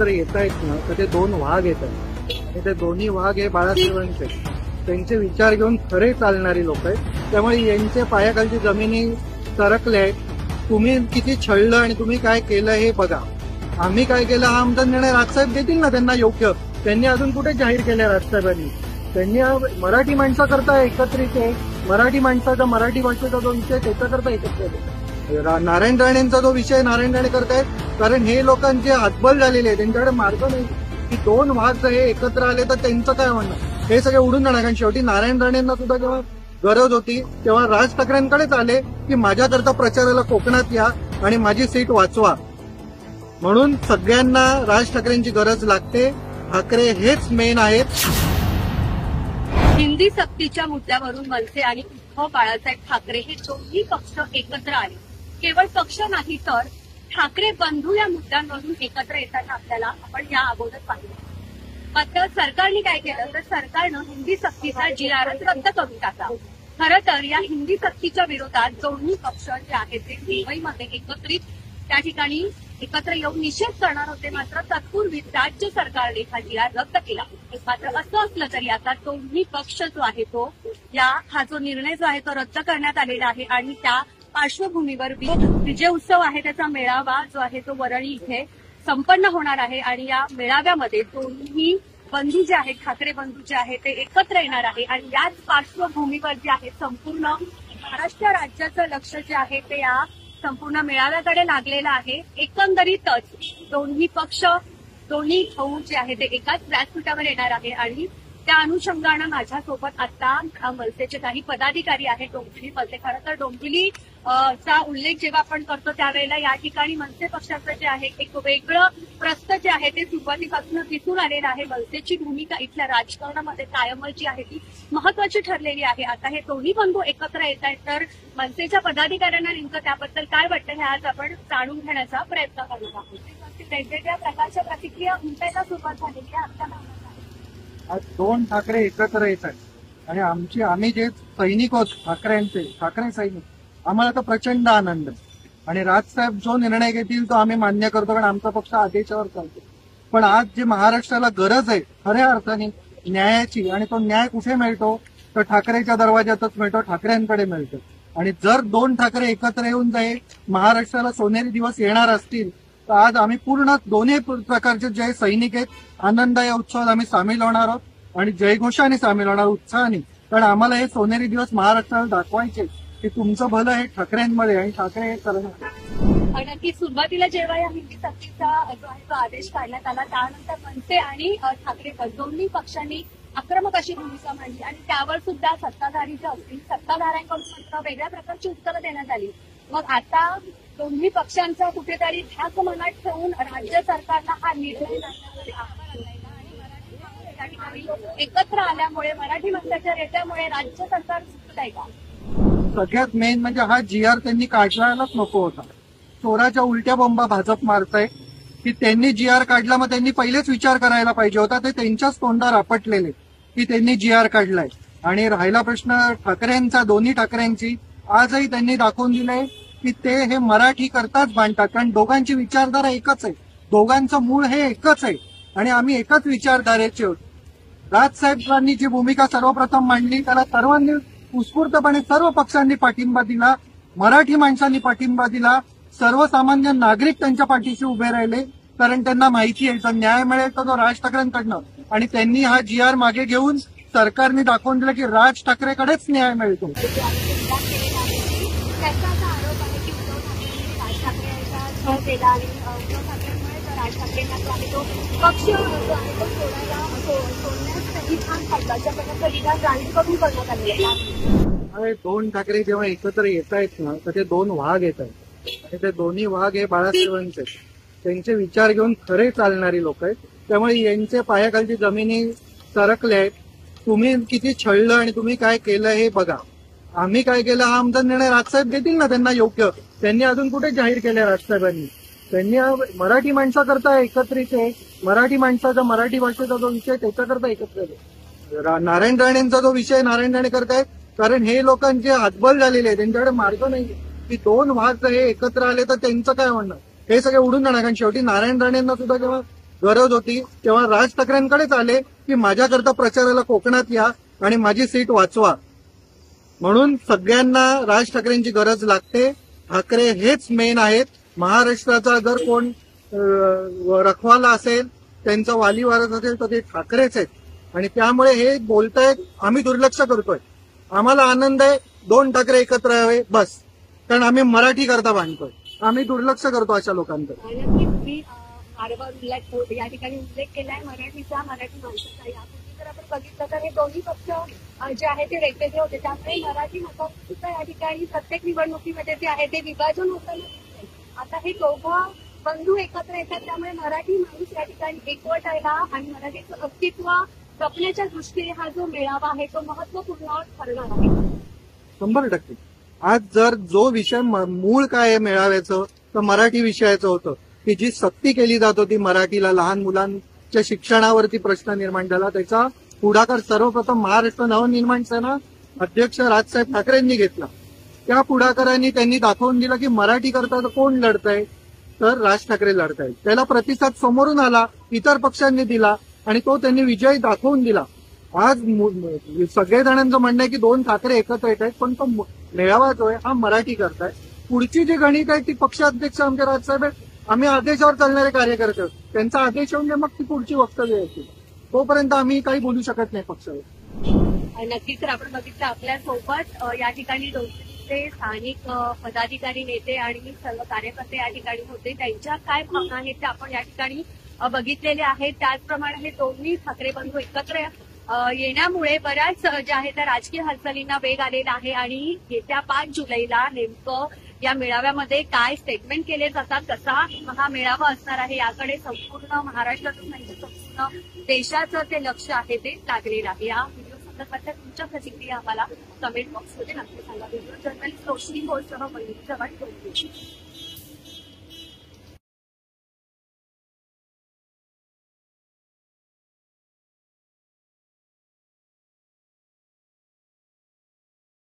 एकत्र येत आहेत ना तर ते दोन वाघ येत आहेत आणि ते दोन्ही वाघ हे बाळासाहेबांचे त्यांचे विचार घेऊन खरे चालणारी लोक आहेत. त्यामुळे यांच्या पायाखालची जमिनी सरकल्या आहेत. तुम्ही किती छळलं आणि तुम्ही काय केलं हे बघा. आम्ही काय केलं हा आमचा निर्णय राजसाहेब देतील ना त्यांना योग्य. त्यांनी अजून कुठे जाहीर केलं राजसाहेबांनी. त्यांनी मराठी माणसाकरता एकत्रित आहे. मराठी माणसाचा मराठी भाषेचा जो विषय त्याच्याकरता एकत्रित आहे. नारायण राणेंचा जो विषय नारायण राणे करतायत, कारण हे लोकांचे हातबल झालेले आहे. त्यांच्याकडे मार्ग नाही की दोन वाघ हे एकत्र आले तर त्यांचं काय म्हणणं. हे सगळे उडून जाणार. कारण शेवटी नारायण राणेंना सुद्धा जेव्हा गरज होती तेव्हा राज ठाकरेंकडेच आले की माझ्याकरता प्रचाराला कोकणात या आणि माझी सीट वाचवा. म्हणून सगळ्यांना राज ठाकरेंची गरज लागते. ठाकरे हेच मेन आहेत. हिंदी सक्तीच्या मुद्द्यावरून मनसे आणि उद्धव बाळासाहेब ठाकरे हे दोन्ही पक्ष एकत्र आले. केवळ पक्ष नाही तर ठाकरे बंधू या मुद्द्यांवरून एकत्र येताना आपल्याला आपण या अगोदर पाहिलं. मात्र सरकारने काय केलं तर सरकारनं हिंदी सक्तीचा GRच रद्द करून टाकला. खरं तर या हिंदी सक्तीच्या विरोधात दोन्ही पक्ष जे आहेत ते मुंबईमध्ये एकत्रित त्या ठिकाणी एकत्र येऊन निषेध करणार होते. मात्र तत्पूर्वी राज्य सरकारने हा GR रद्द केला. मात्र असं असलं तरी आता दोन्ही पक्ष जो आहे तो हा जो निर्णय जो आहे तो रद्द करण्यात आलेला आहे आणि त्या पार्श्वभूमीवर विजय उत्सव आहे त्याचा मेळावा जो आहे तो वरळी इथे संपन्न होणार आहे आणि या मेळाव्यामध्ये दोन्ही बंधू जे आहेत ठाकरे बंधू जे आहेत ते एकत्र येणार आहे. आणि याच पार्श्वभूमीवर जे आहे संपूर्ण महाराष्ट्र राज्याचं लक्ष जे आहे ते या संपूर्ण मेळाव्याकडे लागलेलं आहे. एकंदरीतच दोन्ही पक्ष दोन्ही भाऊ जे आहे ते एकाच व्यासपीठावर येणार आहे आणि त्या अनुषंगानं माझ्यासोबत आता मनसेचे काही पदाधिकारी आहेत डोंबिवलीमध्ये. खरं तर डोंबिवली चा उल्लेख जेव्हा आपण करतो त्यावेळेला या ठिकाणी मनसे पक्षाचं जे आहे एक वेगळं प्रस्त जे आहे ते सुरुवातीपासून दिसून आलेलं आहे. मनसेची भूमिका इथल्या राजकारणामध्ये कायमच जी आहे ती महत्वाची ठरलेली आहे. आता हे दोन्ही बंधू एकत्र येत आहेत तर मनसेच्या पदाधिकाऱ्यांना नेमकं त्याबद्दल काय वाटतं हे आज आपण जाणून घेण्याचा प्रयत्न करत आहोत. वेगवेगळ्या प्रकारच्या प्रतिक्रिया उमटायला सुरुवात झालेली आहे. आज दोन ठाकरे एकत्र येत आहेत आणि आम्ही जे सैनिक आहोत ठाकरेंचे ठाकरे सैनिक आम्हाला तर प्रचंड आनंद आहे. आणि राजसाहेब जो निर्णय घेतील तो आम्ही मान्य करतो कारण आमचा पक्ष आदेशावर चालतो. पण आज जे महाराष्ट्राला गरज आहे खऱ्या अर्थाने न्यायाची आणि तो न्याय कुठे मिळतो तर ठाकरेच्या दरवाज्यातच मिळतो. ठाकरेंकडे मिळतो. आणि जर दोन ठाकरे एकत्र येऊन जाईल महाराष्ट्राला सोनेरी दिवस येणार असतील तर आज आम्ही पूर्ण दोन्ही प्रकारचे जे सैनिक आहेत आनंद या उत्सवात आम्ही सामील होणार आहोत आणि जयघोषाने सामील होणार उत्साहाने. कारण आम्हाला हे सोनेरी दिवस महाराष्ट्राला दाखवायचे की तुमचं भलं हे ठाकरेंमध्ये आणि ठाकरे हे करणार. नक्की सुरुवातीला जेव्हा या हिंदी सक्तीचा जो आहे तो आदेश काढण्यात आला त्यानंतर मनसे आणि ठाकरे दोन्ही पक्षांनी आक्रमक अशी भूमिका मांडली आणि त्यावर सुद्धा सत्ताधारी जे असतील सत्ताधाऱ्यांकडून मात्र वेगळ्या प्रकारची उत्तरं देण्यात आली. मग आता दोन्ही पक्षांचा कुठेतरी ध्यास मनात ठेवून राज्य सरकारला हा निर्णय त्या ठिकाणी एकत्र आल्यामुळे मराठी माणसाच्या रेट्यामुळे राज्य सरकार चुकत आहे का? सगळ्यात मेन म्हणजे हा GR त्यांनी काढायलाच नको होता. चोराच्या उलट्या बोंबा भाजप मारताय की त्यांनी GR काढला. मग त्यांनी पहिलेच विचार करायला पाहिजे होता. ते त्यांच्याच तोंडावर आपटलेले की त्यांनी GR काढलाय. आणि राहिला प्रश्न ठाकरेंचा दोन्ही ठाकरेंची आजही त्यांनी दाखवून दिलंय की ते हे मराठी करताच बांधतात. कारण दोघांची विचारधारा एकच आहे. दोघांचं मूळ हे एकच आहे आणि आम्ही एकच विचारधारेचे आहोत. राजसाहेबांनी जी भूमिका सर्वप्रथम मांडली त्याला सर्वांनी उत्स्फूर्तपणे सर्व पक्षांनी पाठिंबा दिला. मराठी माणसांनी पाठिंबा दिला. सर्वसामान्य नागरिक त्यांच्या पाठीशी उभे राहिले कारण त्यांना माहिती आहे जर न्याय मिळेल तर तो राज ठाकरेंकडनं. आणि त्यांनी हा GR मागे घेऊन सरकारने दाखवून दिलं की राज ठाकरेकडेच न्याय मिळतो. केला आणि उद्धव ठाकरेंमुळे जो राज ठाकरेंना जो आहे तो पक्ष जो आहे तो सोडण्यासाठी छान पाहिजे अशा प्रकारचं विधान जाणीवकरून करण्यात आलेलं आहे. दोन ठाकरे जेव्हा एकत्र येत आहेत ना तर ते दोन वाघ येत आहेत आणि ते दोन्ही वाघ हे बाळासाहेबांचे त्यांचे विचार घेऊन खरे चालणारी लोक आहेत. त्यामुळे यांच्या पायाखालची जमिनी सरकल्या आहेत. तुम्ही किती छळलं आणि तुम्ही काय केलं हे बघा. आम्ही काय केलं हा आमचा निर्णय राजसाहेब देतील ना त्यांना योग्य. त्यांनी अजून कुठे जाहीर केलं राजसाहेबांनी. त्यांनी मराठी माणसाकरता एकत्रित आहे. मराठी माणसाचा मराठी भाषेचा जो विषय त्याच्याकरता एकत्र आहे. नारायण राणेंचा जो विषय नारायण राणे करतायत कारण हे लोकांचे हातबल झालेले आहे. त्यांच्याकडे मार्ग नाही की दोन वाघ हे एकत्र आले तर त्यांचं काय म्हणणं. हे सगळे उडून जाणार. कारण शेवटी नारायण राणेंना सुद्धा जेव्हा गरज होती तेव्हा राज ठाकरेंकडेच आले की माझ्याकरता प्रचाराला कोकणात या आणि माझी सीट वाचवा. म्हणून सगळ्यांना राज ठाकरेंची गरज लागते. ठाकरे हेच मेन आहेत. महाराष्ट्राचा जर कोण रखवाला असेल, त्यांचा वाली वारस असेल तर ते ठाकरेच आहेत. आणि त्यामुळे हे बोलतायत आम्ही दुर्लक्ष करतोय. आम्हाला आनंद आहे 2 ठाकरे एकत्र यावे बस, कारण आम्ही मराठी करता बांधतोय. आम्ही दुर्लक्ष करतो अशा लोकांकडे. तुम्ही आरवर या ठिकाणी उल्लेख केलाय मराठीचा, मराठी माणसाचा. यापूर्वी जर आपण बघितलं तर हे दोन्ही पक्ष जे आहे ते वेगवेगळे होते. त्यामुळे मराठी मतांचं सुद्धा या ठिकाणी प्रत्येक निवडणुकीमध्ये जे आहे ते विभाजन होताना दिसतंय. आता हे दोघं बंधू एकत्र येतात, त्यामुळे मराठी माणूस या ठिकाणी एकवट आहे आणि मराठीचं अस्तित्व जपण्याच्या दृष्टीने हा जो मेळावा आहे तो महत्वपूर्ण ठरणार आहे. 100%. आज जर जो विषय मूळ काय आहे मेळाव्याचं तर मराठी विषयाचं होतं की जी सक्ती केली जात होती मराठीला, लहान मुलांच्या शिक्षणावरती प्रश्न निर्माण झाला. त्याचा पुढाकार सर्वप्रथम महाराष्ट्र नवनिर्माण सेना अध्यक्ष राजसाहेब ठाकरेंनी घेतला. त्या पुढाकारांनी त्यांनी दाखवून दिलं की मराठी करता कोण लढतंय, तर राज ठाकरे लढतायत. त्याला प्रतिसाद समोरून आला, इतर पक्षांनी दिला आणि तो त्यांनी विजय दाखवून दिला. आज सगळे जणांचं म्हणणं आहे की 2 ठाकरे एकत्र येत आहेत, पण तो मेळावा जो आहे हा मराठी करताय. पुढची जी गणित आहे ती पक्षाध्यक्ष आमचे राजसाहेब आहेत. आम्ही आदेशावर चालणारे कार्यकर्ते आहोत. त्यांचा आदेश येऊन मग ती पुढची वक्तव्य येतील. तोपर्यंत आम्ही काही बोलू शकत नाही पक्षावर. नक्कीच तर आपण बघितलं आपल्यासोबत या ठिकाणी दोनशे स्थानिक पदाधिकारी, नेते आणि सर्व कार्यकर्ते या ठिकाणी होते. त्यांच्या काय भावना आहेत त्या आपण या ठिकाणी बघितलेले आहेत. त्याचप्रमाणे हे दोन्ही ठाकरे बंधू एकत्र येण्यामुळे बऱ्याच ज्या आहेत त्या राजकीय हालचालींना वेग आलेला आहे. आणि येत्या 5 जुलैला नेमकं या मेळाव्यामध्ये काय स्टेटमेंट केले जातात, कसा हा मेळावा असणार आहे, याकडे संपूर्ण महाराष्ट्रातून म्हणजे संपूर्ण देशाचं ते लक्ष आहे ते लागलेलं आहे. या व्हिडिओ संदर्भातल्या तुमच्या प्रतिक्रिया आम्हाला कमेंट बॉक्समध्ये नक्की सांगा. व्हिडिओ जर्नलिस्ट रोशनी गोलसह चव्हाण.